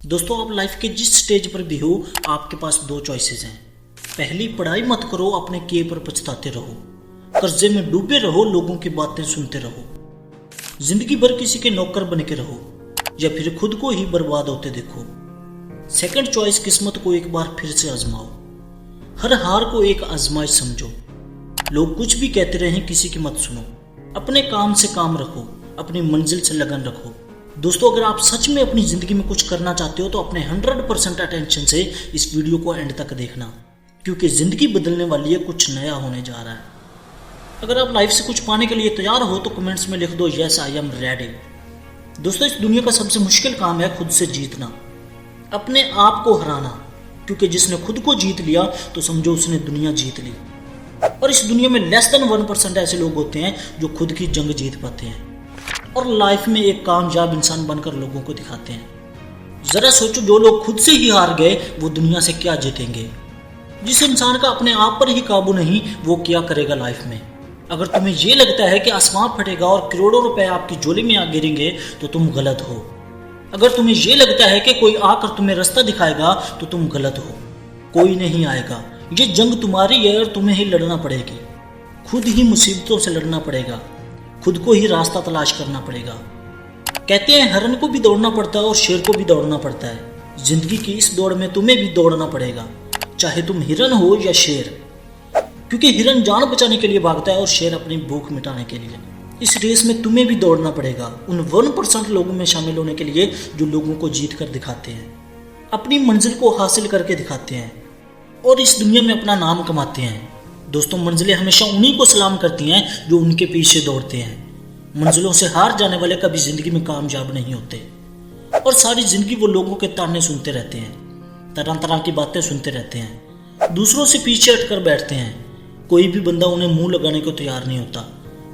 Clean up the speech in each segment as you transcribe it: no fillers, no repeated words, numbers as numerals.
दोस्तों आप लाइफ के जिस स्टेज पर भी हो आपके पास दो चॉइसेस हैं। पहली, पढ़ाई मत करो, अपने किए पर पछताते रहो, कर्जे में डूबे रहो, लोगों की बातें सुनते रहो, जिंदगी भर किसी के नौकर बन के रहो, या फिर खुद को ही बर्बाद होते देखो। सेकंड चॉइस, किस्मत को एक बार फिर से आजमाओ, हर हार को एक आजमाइश समझो। लोग कुछ भी कहते रहें, किसी की मत सुनो, अपने काम से काम रखो, अपनी मंजिल से लगन रखो। दोस्तों अगर आप सच में अपनी जिंदगी में कुछ करना चाहते हो तो अपने 100% अटेंशन से इस वीडियो को एंड तक देखना, क्योंकि जिंदगी बदलने वाली है, कुछ नया होने जा रहा है। अगर आप लाइफ से कुछ पाने के लिए तैयार हो तो कमेंट्स में लिख दो यस आई एम रेडी। दोस्तों इस दुनिया का सबसे मुश्किल काम है खुद से जीतना, अपने आप को हराना, क्योंकि जिसने खुद को जीत लिया तो समझो उसने दुनिया जीत ली। और इस दुनिया में लेस देन 1% ऐसे लोग होते हैं जो खुद की जंग जीत पाते हैं और लाइफ में एक कामयाब इंसान बनकर लोगों को दिखाते हैं। जरा सोचो, जो लोग खुद से ही हार गए वो दुनिया से क्या जीतेंगे। जिस इंसान का अपने आप पर ही काबू नहीं वो क्या करेगा लाइफ में। अगर तुम्हें ये लगता है कि आसमान फटेगा और करोड़ों रुपए आपकी झोली में आ गिरेंगे तो तुम गलत हो। अगर तुम्हें ये लगता है कि कोई आकर तुम्हें रास्ता दिखाएगा तो तुम गलत हो। कोई नहीं आएगा, ये जंग तुम्हारी है और तुम्हें ही लड़ना पड़ेगी। खुद ही मुसीबतों से लड़ना पड़ेगा, खुद को ही रास्ता तलाश करना पड़ेगा। कहते हैं हरण को भी दौड़ना पड़ता है और शेर को भी दौड़ना पड़ता है। जिंदगी की इस दौड़ में तुम्हें भी दौड़ना पड़ेगा, चाहे तुम हिरन हो या शेर, क्योंकि हिरन जान बचाने के लिए भागता है और शेर अपनी भूख मिटाने के लिए। इस रेस में तुम्हें भी दौड़ना पड़ेगा, उन 1% लोगों में शामिल होने के लिए जो लोगों को जीत कर दिखाते हैं, अपनी मंजिल को हासिल करके दिखाते हैं और इस दुनिया में अपना नाम कमाते हैं। दोस्तों मंजिलें हमेशा उन्हीं को सलाम करती हैं जो उनके पीछे दौड़ते हैं। मंजिलों से हार जाने वाले कभी जिंदगी में कामयाब नहीं होते और सारी जिंदगी वो लोगों के ताने सुनते रहते हैं, तरह तरह की बातें सुनते रहते हैं, दूसरों से पीछे हटकर बैठते हैं। कोई भी बंदा उन्हें मुंह लगाने को तैयार नहीं होता,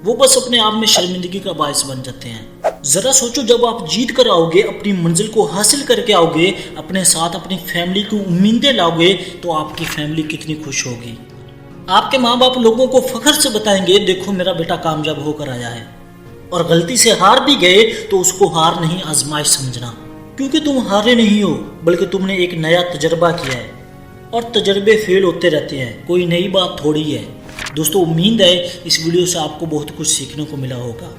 वो बस अपने आप में शर्मिंदगी का बायस बन जाते हैं। जरा सोचो, जब आप जीत कर आओगे, अपनी मंजिल को हासिल करके आओगे, अपने साथ अपनी फैमिली की उम्मीदें लाओगे तो आपकी फैमिली कितनी खुश होगी। आपके माँ बाप लोगों को फख्र से बताएंगे देखो मेरा बेटा कामयाब होकर आया है। और गलती से हार भी गए तो उसको हार नहीं आजमाइश समझना, क्योंकि तुम हारे नहीं हो बल्कि तुमने एक नया तजर्बा किया है और तजर्बे फेल होते रहते हैं, कोई नई बात थोड़ी है। दोस्तों उम्मीद है इस वीडियो से आपको बहुत कुछ सीखने को मिला होगा।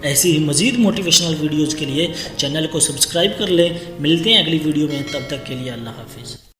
ऐसी ही मजीद मोटिवेशनल वीडियोज़ के लिए चैनल को सब्सक्राइब कर लें। मिलते हैं अगली वीडियो में, तब तक के लिए अल्लाह हाफिज़।